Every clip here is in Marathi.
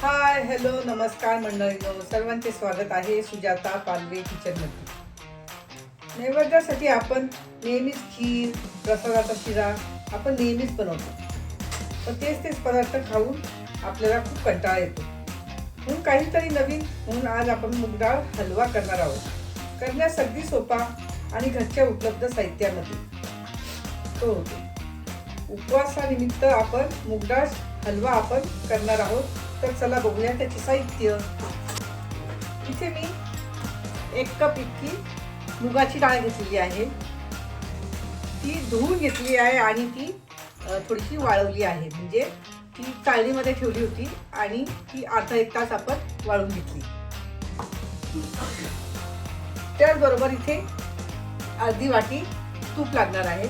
हाय हॅलो नमस्कार मंडळींनो, सर्वांचे स्वागत आहे सुजाता पालवे किचनमध्ये। नैवेद्यासाठी आपण नेहमीच खीर, प्रसादाचा शिरा आपण नेहमीच बनवतो, पण तेच पदार्थ खाऊन आपल्याला खूप कंटाळा येतो। म्हणून काहीतरी नवीन म्हणून आज आपण मूग डाळ हलवा करणार आहोत। करण्यास अगदी सोपा आणि घरच्या उपलब्ध साहित्यामध्ये तो होतो। उपवासानिमित्त आपण मूग डाळ हलवा आपण करणार आहोत, तर चला बघूया त्याचे साहित्य। इथे मी 1 कप इतकी मुगाची डाळ घेतलेली आहे। ती धुवून घेतली आहे आणि ती थोडीशी वाळवली आहे, म्हणजे ती चाळणीमध्ये ठेवली होती आणि ती अर्धा 1 तास आपण वाळवून घेतली। त्याचबरोबर इथे अर्धी वाटी तूप लागणार आहे।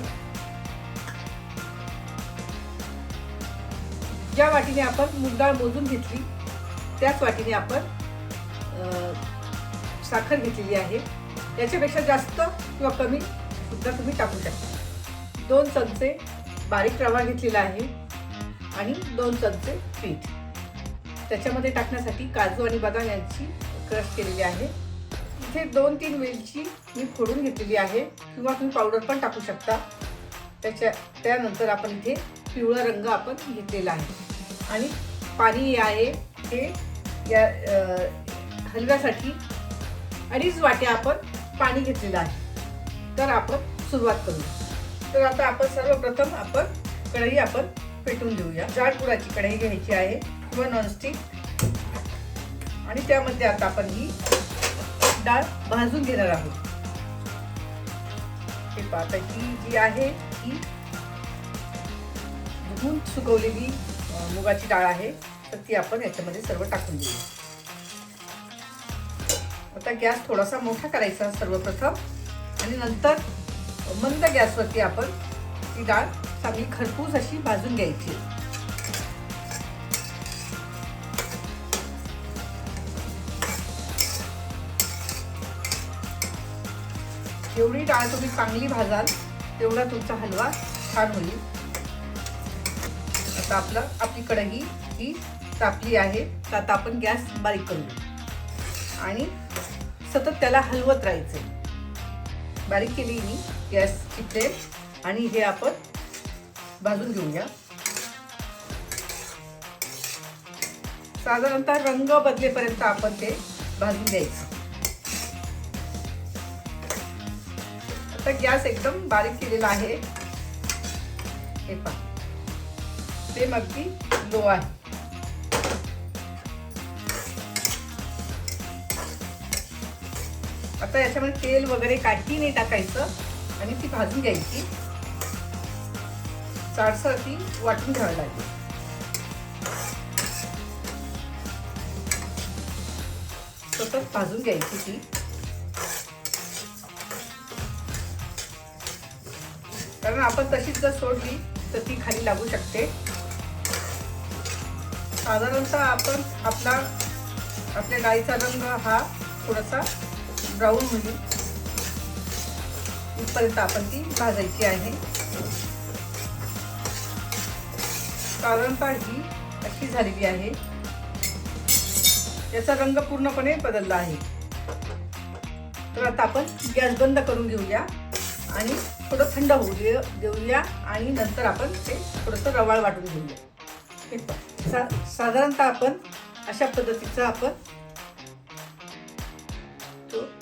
ज्या वाटीने आपण मूग डाळ मोजून घेतली त्याच वाटीने आपण साखर घेतलेली आहे। याच्यापेक्षा जास्त किंवा कमी सुद्धा तुम्ही टाकू शकता। 2 चमचे बारीक रवा घेतलेला आहे आणि 2 चमचे पीठ। त्याच्यामध्ये टाकण्यासाठी काजू आणि बदाम यांची क्रश केलेली आहे। इथे 2-3 वेलची मी फोडून घेतलेली आहे, किंवा तुम्ही पावडर पण टाकू शकता। त्यानंतर आपण इथे पिवळा रंग आपण घेतलेला आहे आणि पाणी आहे हे या हलव्यासाठी 2.5 वाट्या आपण पाणी घेतलेलं आहे। तर आपण सुरुवात करूया। तर आता आपण सर्वप्रथम आपण कढई आपण पेटवून घेऊया। जाड बुडाची कढई घ्यायची आहे किंवा नॉनस्टिक, आणि त्यामध्ये आता आपण ही डाळ भाजून घेणार आहोत। हे पाहता ही जी आहे ही धुवून सुकवलेली मुगाची डाळ आहे, तर ती आपण याच्यामध्ये सर्व टाकून देऊ। आता गॅस थोडासा मोठा करायचा सर्वप्रथम, आणि नंतर मंद गॅसवरती आपण ती डाळ चांगली खरपूस अशी भाजून घ्यायची। जेवढी डाळ तुम्ही चांगली भाजाल तेवढा तुमचा हलवा छान होईल। आता आपली कढई ही तापली आहे, तर आता आपण गॅस बारीक करूया आणि सतत त्याला हलवत राहायचे। बारीक केली मी गॅसची फ्लेम, आणि हे आपण भाजून घेऊया। साधारणतः रंग बदलेपर्यंत आपण ते भाजून घ्यायचं। आता गॅस एकदम बारीक केलेला आहे, हे पहा फ्लेम अगदी लो आहे। आता याच्यामध्ये तेल वगैरे काही नाही टाकायचं आणि ती भाजून घ्यायची। जाडसर ती वाटून घ्यावी लागेल। सतत भाजून घ्यायची ती, कारण आपण तशीच जर सोडली तर ती खाली लागू शकते। साधारणतः आपण आपल्या डाळीचा रंग हा थोडासा ब्राऊन होईल इथपर्यंत आपण ती भाजायची आहे। साधारणतः ही अशी झालेली आहे, याचा रंग पूर्णपणे बदलला आहे। तर आता आपण गॅस बंद करून घेऊया आणि थोडं थंड होऊ देऊया, आणि नंतर आपण ते थोडंसं रवाळ वाटून घेऊया। साधारणतः आपण अशा पद्धतीचं आपण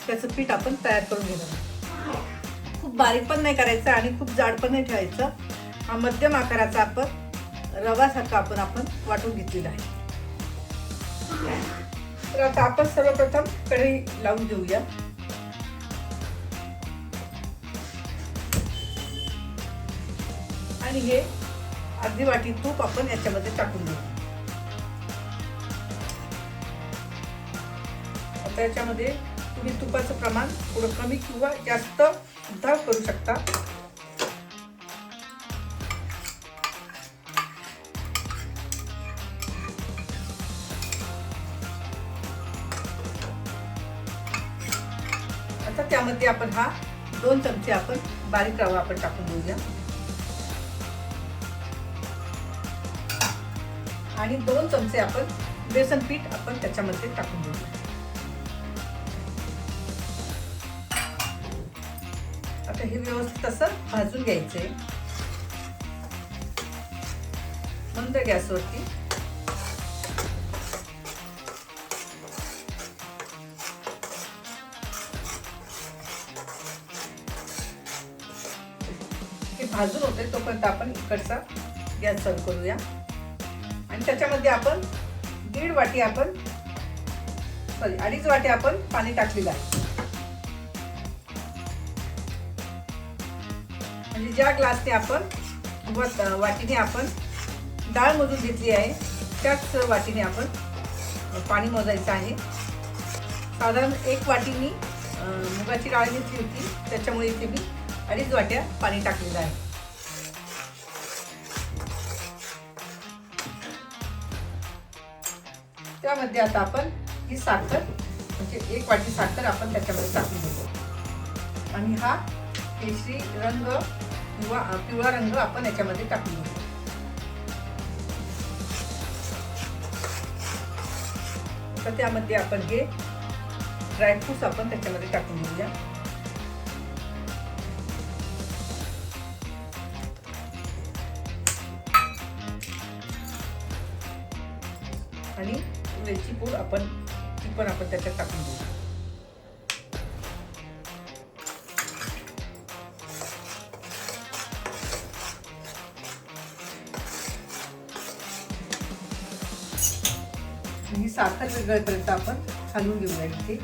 त्याचं पीठ आपण तयार करून घेणार। खूप बारीक पण नाही करायचं आणि खूप जाड पण नाही ठेवायचं। हा मध्यम आकाराचा आपण रवासारखा आपण वाटून घेतलेला आहे। तर आता आपण सर्वप्रथम कढई लावून घेऊया। आणि हे अर्धी वाटी तूप आपण याच्यामध्ये टाकून घेऊ। आता याच्यामध्ये तुम्ही तुपाचं प्रमाण थोडं कमी किंवा जास्त सुद्धा करू शकता। आता त्यामध्ये आपण हा 2 चमचे आपण बारीक रवा आपण टाकून घेऊया, आणि 2 चमचे आपण बेसन पीठ आपण त्याच्यामध्ये टाकून घेऊया. आता हे व्यवस्थित असं भाजून घ्यायचंय मंद गॅसवरती. हे भाजून होते तोपर्यंत आपण इकडचा गॅस चालू करूया. आणि त्याच्यामध्ये आपण 1.5 वाटी आपण 2.5 वाटी आपण पाणी टाकलेलं आहे. म्हणजे ज्या ग्लासने आपण किंवा वाटीने आपण डाळ मोजून घेतली आहे त्याच वाटीने आपण पाणी मोजायचं आहे. साधारण 1 वाटी मी मुगाची डाळ घेतली होती, त्याच्यामुळे इथे मी 2.5 वाट्या पाणी टाकलेलं आहे. त्यामध्ये आता आपण ही साखर म्हणजे 1 वाटी साखर आपण त्याच्यामध्ये टाकून देतो. आणि हा केशरी रंग किंवा पिवळा रंग आपण याच्यामध्ये टाकून देतो. तर त्यामध्ये आपण हे ड्रायफ्रूट्स आपण त्याच्यामध्ये टाकून देऊया. आणि वेलची पूड आपण ती पण आपण त्याच्यात टाकून देऊ. ही साखर विरघळेपर्यंत आपण हलवून घेऊया इथे.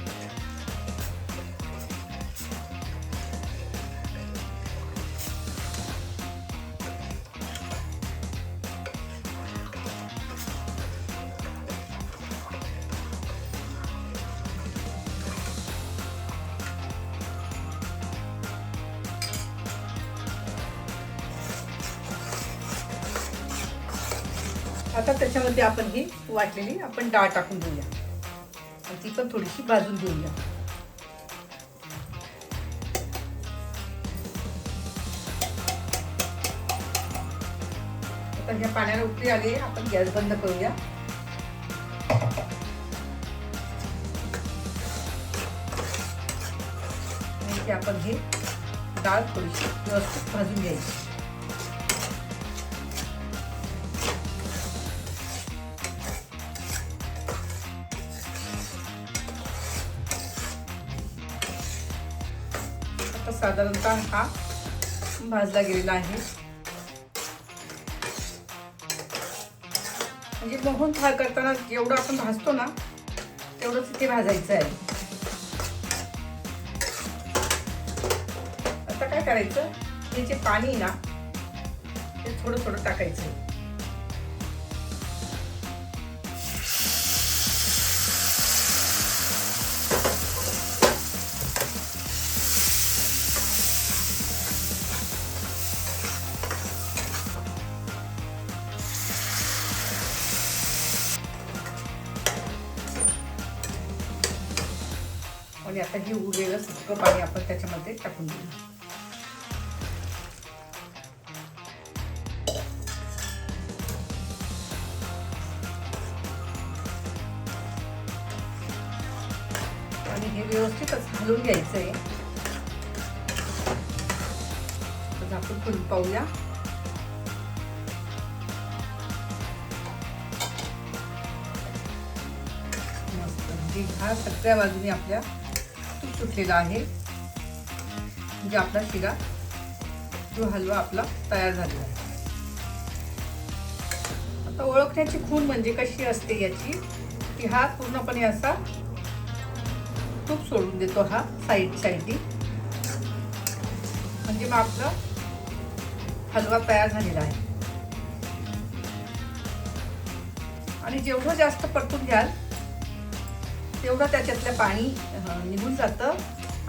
आता त्याच्यामध्ये आपण ही वाटलेली आपण डाळ टाकून देऊया. ती पण थोडीशी भाजून घेऊया. आता ह्या पाण्याला उकळी आली, आपण गॅस बंद करूया. आणि आपण ही डाळ थोडीशी व्यवस्थित भाजून घ्यायची. साधारणतः हा भाजला गेलेला आहे. म्हणजे मोहन थाळ करताना जेवढं आपण भाजतो ना तेवढंच इथे भाजायचं आहे. आता काय करायचं, हे जे पाणी ना ते थोडं थोडं टाकायचं आहे. आणि आता हे उरलेलं सुकं पाणी आपण त्याच्यामध्ये टाकून देऊ. आणि हे व्यवस्थितच हलवून घ्यायचंय. झाकून खोलून पाहूया. मस्त हा सगळ्या बाजूने आपल्या सुटलेला आहे. म्हणजे आपला शिरा जो हलवा आपला तयार झालेला आहे. आता ओळखण्याची खूण म्हणजे कशी असते याची, की हा पूर्णपणे असा तूप सोडून देतो हा साईडनी, म्हणजे मग आपला हलवा तयार झालेला आहे. आणि जेवढं जास्त परतून घ्याल तेवढं त्याच्यातलं पाणी निघून जातं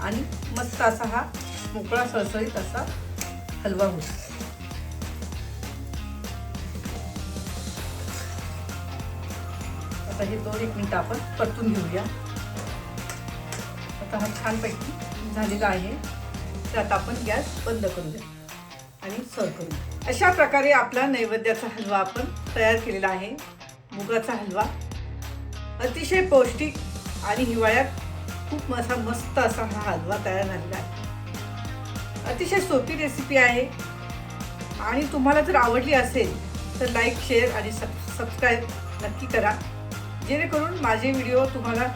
आणि मस्त असा हा मोकळा सळसळीत असा हलवा होतो. आता हे 2-1 मिनिट आपण परतून घेऊया. आता हा छानपैकी झालेला आहे. तर आता आपण गॅस बंद करूया आणि सर्व करूया. अशा प्रकारे आपला नैवेद्याचा हलवा आपण तयार केलेला आहे. मुगाचा हलवा अतिशय पौष्टिक आणि हिवाळ्यात खूप मस्त असा हा हलवा तयार झालेला आहे. अतिशय सोपी रेसिपी आहे आणि तुम्हाला जर आवडली असेल तर लाईक, शेअर आणि सबस्क्राईब नक्की करा, जेणेकरून माझे व्हिडिओ तुम्हाला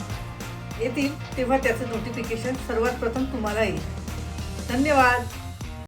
येतील तेव्हा त्याचं नोटिफिकेशन सर्वात प्रथम तुम्हाला येईल. धन्यवाद.